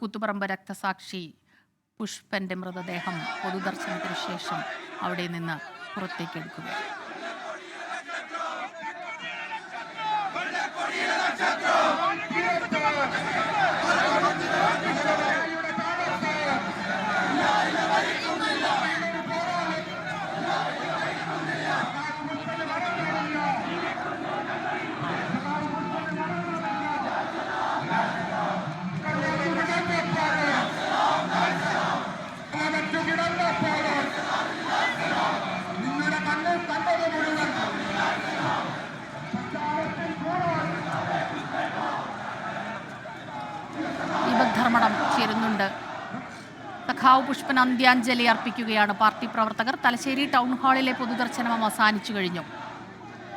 കൂത്തുപറമ്പ് രക്തസാക്ഷി പുഷ്പന്റെ മൃതദേഹം പൊതുദർശനത്തിന് ശേഷം അവിടെ നിന്ന് പുറത്തേക്കെടുക്കുകയാണ്. ധർമ്മടം ചേരുന്നുണ്ട്. സഖാവ് പുഷ്പൻ അന്ത്യാഞ്ജലി അർപ്പിക്കുകയാണ് പാർട്ടി പ്രവർത്തകർ. തലശ്ശേരി ടൗൺ ഹാളിലെ പൊതുദർശനം അവസാനിച്ചു കഴിഞ്ഞു.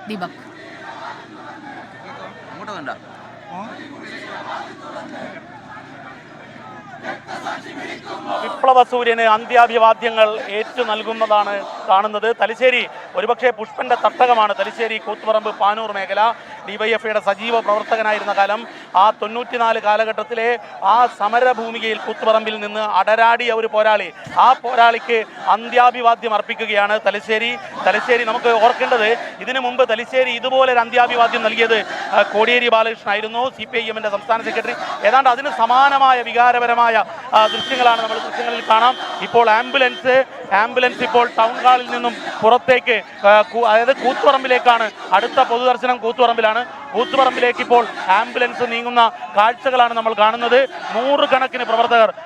ദീപക്, വിപ്ലവ സൂര്യന് അന്ത്യാഭിവാദ്യങ്ങൾ ഏറ്റു നൽകുന്നതാണ് കാണുന്നത്. തലശ്ശേരി ഒരുപക്ഷെ പുഷ്പന്റെ തട്ടകമാണ് തലശ്ശേരി കൂത്തുപറമ്പ് പാനൂർ മേഖല. ഡിവൈഎഫ്ഐയുടെ സജീവ പ്രവർത്തകനായിരുന്ന കാലം, ആ 94 കാലഘട്ടത്തിലെ ആ സമരഭൂമികയിൽ കൂത്തുപറമ്പിൽ നിന്ന് അടരാടിയ ഒരു പോരാളി, ആ പോരാളിക്ക് അന്ത്യാഭിവാദ്യം അർപ്പിക്കുകയാണ് തലശ്ശേരി. നമുക്ക് ഓർക്കേണ്ടത്, ഇതിനു മുമ്പ് തലശ്ശേരി ഇതുപോലെ ഒരു അന്ത്യാഭിവാദ്യം നൽകിയത് കോടിയേരി ബാലകൃഷ്ണൻ ആയിരുന്നു, CPIM സംസ്ഥാന സെക്രട്ടറി. ഏതാണ്ട് അതിന് സമാനമായ വികാരപരമായ ദൃശ്യങ്ങളാണ് നമ്മൾ ദൃശ്യങ്ങളിൽ കാണാം. ഇപ്പോൾ ആംബുലൻസ് ഇപ്പോൾ ടൗൺ ഹാളിൽ നിന്നും പുറത്തേക്ക്, അതായത് കൂത്തുപറമ്പിലേക്കാണ്. അടുത്ത പൊതുദർശനം കൂത്തുപറമ്പിലേക്ക് ഇപ്പോൾ ആംബുലൻസ് നീങ്ങുന്ന കാഴ്ചകളാണ് നമ്മൾ കാണുന്നത്. 100 കണക്കിന്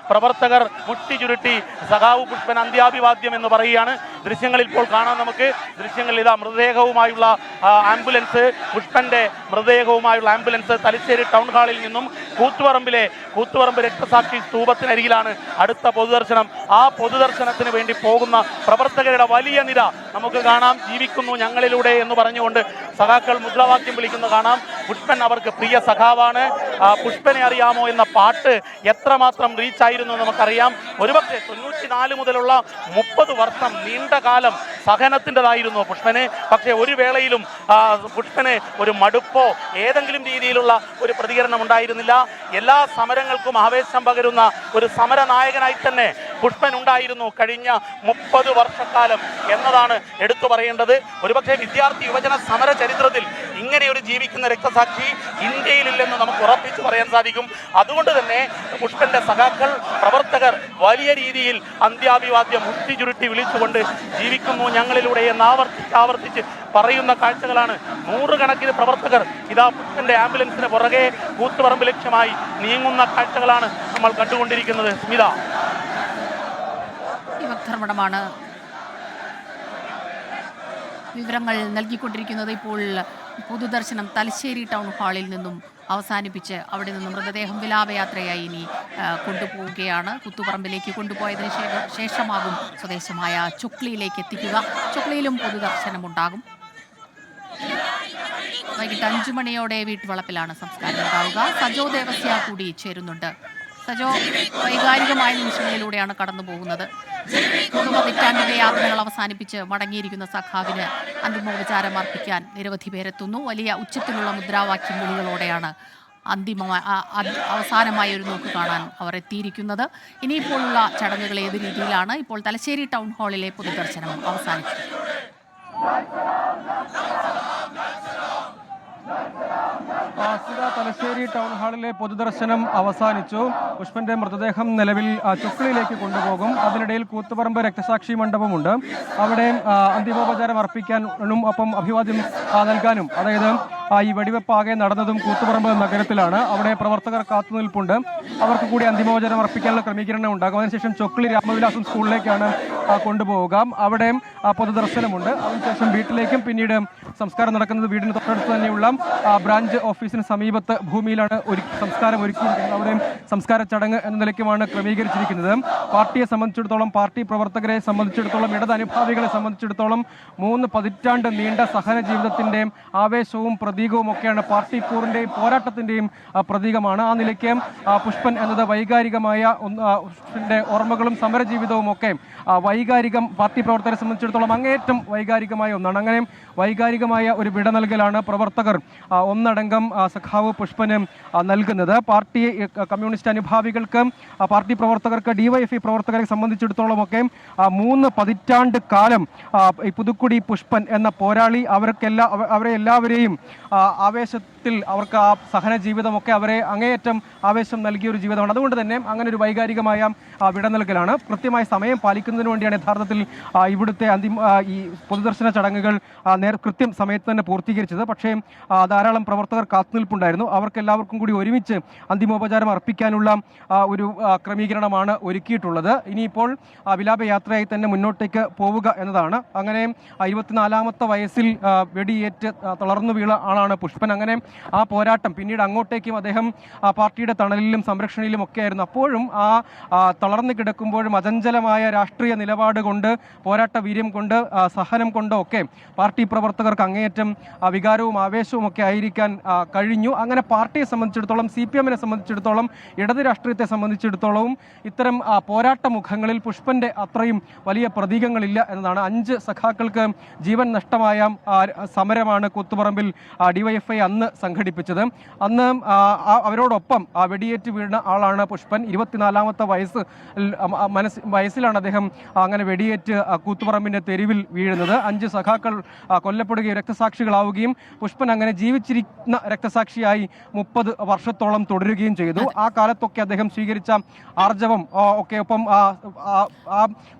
പ്രവർത്തകർ മുട്ടി ചുരുട്ടി സഖാവ് പുഷ്പൻ അന്ത്യാഭിവാദ്യം എന്ന് പറയുകയാണ്. ദൃശ്യങ്ങളിൽ ഇപ്പോൾ കാണാം നമുക്ക്. ദൃശ്യങ്ങളിൽ ഇതാ മൃതദേഹവുമായുള്ള ആംബുലൻസ്, പുഷ്പന്റെ മൃതദേഹവുമായുള്ള ആംബുലൻസ് തലശ്ശേരി ടൗൺ ഹാളിൽ നിന്നും കൂത്തുപറമ്പ് രക്തസാക്ഷി സ്തൂപത്തിനരികിലാണ് അടുത്ത പൊതുദർശനം. ആ പൊതുദർശനത്തിന് വേണ്ടി പോകുന്ന പ്രവർത്തകരുടെ വലിയ നിര നമുക്ക് കാണാം. ജീവിക്കുന്നു ഞങ്ങളിലൂടെ എന്ന് പറഞ്ഞുകൊണ്ട് സഖാക്കൾ മുദ്രാവാക്യം വിളിക്കുന്നത് കാണാം. പുഷ്പൻ അവർക്ക് പ്രിയ സഖാവാണ്. പുഷ്പനെ അറിയാമോ എന്ന പാട്ട് എത്രമാത്രം റീച്ചായിരുന്നു നമുക്കറിയാം. ഒരുപക്ഷെ 94 മുതലുള്ള 30 വർഷം നീണ്ട കാലം സഹനത്തിൻ്റെതായിരുന്നു പുഷ്പന്. പക്ഷേ ഒരു വേളയിലും പുഷ്പന് ഒരു മടുപ്പോ ഏതെങ്കിലും രീതിയിലുള്ള ഒരു പ്രതികരണം ഉണ്ടായിരുന്നില്ല. എല്ലാ സമരങ്ങൾക്കും ആവേശം പകരുന്ന ഒരു സമരനായകനായി തന്നെ പുഷ്പൻ ഉണ്ടായിരുന്നു കഴിഞ്ഞ 30 വർഷക്കാലം എന്നതാണ് എടുത്തു പറയേണ്ടത്. ഒരുപക്ഷെ വിദ്യാർത്ഥി യുവജന സമര ചരിത്രത്തിൽ ഇങ്ങനെയൊരു ജീവിക്കുന്ന രക്തസാക്ഷി ഇന്ത്യയിലില്ലെന്ന് നമുക്ക് ഉറപ്പിച്ചു പറയാൻ സാധിക്കും. അതുകൊണ്ട് തന്നെ പുഷ്പന്റെ സഖാക്കൾ, പ്രവർത്തകർ വലിയ രീതിയിൽ അന്ത്യാഭിവാദ്യം മുട്ടി ചുരുട്ടി വിളിച്ചുകൊണ്ട് ജീവിക്കുന്നു ഞങ്ങളിലൂടെ എന്ന് ആവർത്തിച്ച് പറയുന്ന കാഴ്ചകളാണ്. 100 കണക്കിന് പ്രവർത്തകർ ഇതാ പുഷ്പന്റെ ആംബുലൻസിന് പുറകെ കൂത്തുപറമ്പ് ലക്ഷ്യമായി നീങ്ങുന്ന കാഴ്ചകളാണ് നമ്മൾ കണ്ടുകൊണ്ടിരിക്കുന്നത്. സ്മിത, ധർമ്മടമാണ് വിവരങ്ങൾ നൽകിക്കൊണ്ടിരിക്കുന്നത്. ഇപ്പോൾ പൊതുദർശനം തലശ്ശേരി ടൗൺ ഹാളിൽ നിന്നും അവസാനിപ്പിച്ച് അവിടെ നിന്നും മൃതദേഹം വിലാപയാത്രയായി ഇനി കൊണ്ടുപോവുകയാണ്. കൂത്തുപറമ്പിലേക്ക് കൊണ്ടുപോയതിന് ശേഷമാകും സ്വദേശമായ ചൊക്ലിയിലേക്ക് എത്തിക്കുക. ചൊക്ലിയിലും പൊതുദർശനം ഉണ്ടാകും. വൈകിട്ട് 5 മണിയോടെ വീട്ടുവളപ്പിലാണ് സംസ്കാരം ഉണ്ടാവുക. സജോ ദേവസ്യ കൂടി ചേരുന്നുണ്ട്. സജോ, വൈകാരികമായ നിമിഷങ്ങളിലൂടെയാണ് കടന്നു പോകുന്നത്. പതിറ്റാണ്ടിന്റെ യാത്രകൾ അവസാനിപ്പിച്ച് മടങ്ങിയിരിക്കുന്ന സഖാവിന് അന്തിമോപചാരം അർപ്പിക്കാൻ നിരവധി പേരെത്തുന്നു. വലിയ ഉച്ചത്തിലുള്ള മുദ്രാവാക്യം വിളികളോടെയാണ് അവസാനമായ ഒരു നോക്ക് കാണാൻ അവർ എത്തിയിരിക്കുന്നത്. ഇനിയിപ്പോഴുള്ള ചടങ്ങുകൾ ഏത് രീതിയിലാണ്? ഇപ്പോൾ തലശ്ശേരി ടൗൺ ഹാളിലെ പൊതുദർശനം അവസാനിച്ചു. തലശ്ശേരി ടൗൺ ഹാളിലെ പൊതുദർശനം അവസാനിച്ചു. പുഷ്പന്റെ മൃതദേഹം നിലവിൽ ചൊക്ലിയിലേക്ക് കൊണ്ടുപോകും. അതിനിടയിൽ കൂത്തുപറമ്പ് രക്തസാക്ഷി മണ്ഡപമുണ്ട്. അവിടെ അന്തിമോപചാരം അർപ്പിക്കാനും ഒപ്പം അഭിവാദ്യം നൽകാനും, അതായത് ഈ വെടിവെപ്പ് ആകെ നടന്നതും കൂത്തുപറമ്പ് നഗരത്തിലാണ്. അവിടെ പ്രവർത്തകർ കാത്തുനിൽപ്പുണ്ട്. അവർക്ക് കൂടി അന്തിമോപചാരം അർപ്പിക്കാനുള്ള ക്രമീകരണം ഉണ്ടാകും. അതിനുശേഷം ചൊക്ലി രാമവിലാസം സ്കൂളിലേക്കാണ് കൊണ്ടുപോവുക. അവിടെയും പൊതുദർശനമുണ്ട്. അതിനുശേഷം വീട്ടിലേക്കും, പിന്നീട് സംസ്കാരം നടക്കുന്നത് വീടിന് തൊട്ടടുത്ത് തന്നെയുള്ള ബ്രാഞ്ച് ഓഫീസിന് സമീപത്ത് ഭൂമിയിലാണ് സംസ്കാരം ഒരുക്കിയിരിക്കുന്നത്. അവിടെ സംസ്കാര ചടങ്ങ് എന്ന നിലയ്ക്കുമാണ് ക്രമീകരിച്ചിരിക്കുന്നത്. പാർട്ടിയെ സംബന്ധിച്ചിടത്തോളം, പാർട്ടി പ്രവർത്തകരെ സംബന്ധിച്ചിടത്തോളം, ഇടത് അനുഭാവികളെ സംബന്ധിച്ചിടത്തോളം 3 പതിറ്റാണ്ട് നീണ്ട സഹന ജീവിതത്തിൻ്റെയും ആവേശവും പ്രതീകവും ഒക്കെയാണ്. പാർട്ടി കൂറിൻ്റെയും പോരാട്ടത്തിൻ്റെയും പ്രതീകമാണ്. ആ നിലയ്ക്ക് പുഷ്പൻ എന്നത് വൈകാരികമായ പുഷ്പൻ്റെ ഓർമ്മകളും സമരജീവിതവും ഒക്കെ വൈകാരികം, പാർട്ടി പ്രവർത്തകരെ സംബന്ധിച്ചിടത്തോളം അങ്ങേയറ്റം വൈകാരികമായ ഒന്നാണ്. അങ്ങനെ വൈകാരികമായ വൈകാരികമായ ഒരു വിട നൽകലാണ് പ്രവർത്തകർ ഒന്നടങ്കം സഖാവ് പുഷ്പന് നൽകുന്നത്. പാർട്ടി കമ്മ്യൂണിസ്റ്റ് അനുഭാവികൾക്ക്, പാർട്ടി പ്രവർത്തകർക്ക്, ഡിവൈഎഫ്ഐ പ്രവർത്തകരെ സംബന്ധിച്ചിടത്തോളം ഒക്കെ 3 പതിറ്റാണ്ട് കാലം ഈ പുതുക്കുടി പുഷ്പൻ എന്ന പോരാളി അവരെ എല്ലാവരെയും ആവേശത്തിൽ അവർക്ക് ആ സഹന ജീവിതമൊക്കെ അവരെ അങ്ങേയറ്റം ആവേശം നൽകിയ ഒരു ജീവിതമാണ്. അതുകൊണ്ട് തന്നെ അങ്ങനെ ഒരു വൈകാരികമായ വിട നൽകലാണ്. കൃത്യമായ സമയം പാലിക്കുന്നതിന് വേണ്ടിയാണ് യഥാർത്ഥത്തിൽ ഇവിടുത്തെ ഈ പൊതുദർശന ചടങ്ങുകൾ കൃത്യം സമയത്ത് തന്നെ പൂർത്തീകരിച്ചത്. പക്ഷേ ധാരാളം പ്രവർത്തകർ കാത്തുനിൽപ്പുണ്ടായിരുന്നു. അവർക്കെല്ലാവർക്കും കൂടി ഒരുമിച്ച് അന്തിമോപചാരം അർപ്പിക്കാനുള്ള ഒരു ക്രമീകരണമാണ് ഒരുക്കിയിട്ടുള്ളത്. ഇനിയിപ്പോൾ വിലാപയാത്രയായി തന്നെ മുന്നോട്ടേക്ക് പോവുക എന്നതാണ്. അങ്ങനെ 24ാമത്തെ വയസ്സിൽ വെടിയേറ്റ് തളർന്നു വീണ ആളാണ് പുഷ്പൻ. അങ്ങനെ ആ പോരാട്ടം പിന്നീട് അങ്ങോട്ടേക്കും അദ്ദേഹം പാർട്ടിയുടെ തണലിലും സംരക്ഷണയിലും ഒക്കെ ആയിരുന്നു. അപ്പോഴും തളർന്നു കിടക്കുമ്പോഴും അചഞ്ചലമായ രാഷ്ട്രീയ നിലപാട് കൊണ്ട്, പോരാട്ട വീര്യം കൊണ്ട്, സഹനം കൊണ്ടോ ഒക്കെ പാർട്ടി പ്രവർത്തകർക്ക് അങ്ങേയറ്റം വികാരവും ആവേശവും ഒക്കെ ആയിരിക്കാൻ കഴിഞ്ഞു. അങ്ങനെ പാർട്ടിയെ സംബന്ധിച്ചിടത്തോളം, CPM-നെ സംബന്ധിച്ചിടത്തോളം, ഇടത് രാഷ്ട്രീയത്തെ സംബന്ധിച്ചിടത്തോളവും ഇത്തരം പോരാട്ട മുഖങ്ങളിൽ പുഷ്പന്റെ അത്രയും വലിയ പ്രതീകങ്ങളില്ല എന്നതാണ്. 5 സഖാക്കൾക്ക് ജീവൻ നഷ്ടമായ സമരമാണ് കൂത്തുപറമ്പിൽ ഡിവൈഎഫ്ഐ അന്ന് സംഘടിപ്പിച്ചത്. അന്ന് അവരോടൊപ്പം വെടിയേറ്റ് വീണ ആളാണ് പുഷ്പൻ. 24ാമത്തെ വയസ്സിലാണ് അദ്ദേഹം അങ്ങനെ വെടിയേറ്റ് കൂത്തുപറമ്പിന്റെ തെരുവിൽ വീഴുന്നത്. 5 സഖാക്കൾ കൊല്ലപ്പെടുകയും രക്തസാക്ഷികളാവുകയും പുഷ്പൻ അങ്ങനെ ജീവിച്ചിരിക്കുന്ന രക്തസാക്ഷിയായി 30 വർഷത്തോളം തുടരുകയും ചെയ്തു. ആ കാലത്തൊക്കെ അദ്ദേഹം സ്വീകരിച്ച ആർജവം ഒക്കെ ഒപ്പം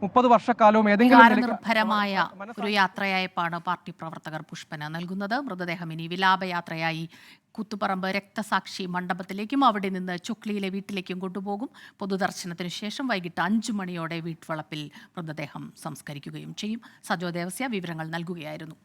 30 വർഷക്കാലവും ഏതെങ്കിലും നിർഭരമായ ഒരു യാത്രയായപ്പാണ് പാർട്ടി പ്രവർത്തകർ പുഷ്പന് നൽകുന്നത്. മൃതദേഹം ഇനി വിലാപയാത്രയായി കൂത്തുപറമ്പ് രക്തസാക്ഷി മണ്ഡപത്തിലേക്കും അവിടെ നിന്ന് ചുക്ലിയിലെ വീട്ടിലേക്കും കൊണ്ടുപോകും. പൊതുദർശനത്തിനു ശേഷം വൈകിട്ട് 5 മണിയോടെ വീട്ടുവളപ്പിൽ മൃതദേഹം സംസ്കരിക്കുകയും ചെയ്യും. സജോ ദേവസ്യ വിവരങ്ങൾ നൽകുകയായിരുന്നു.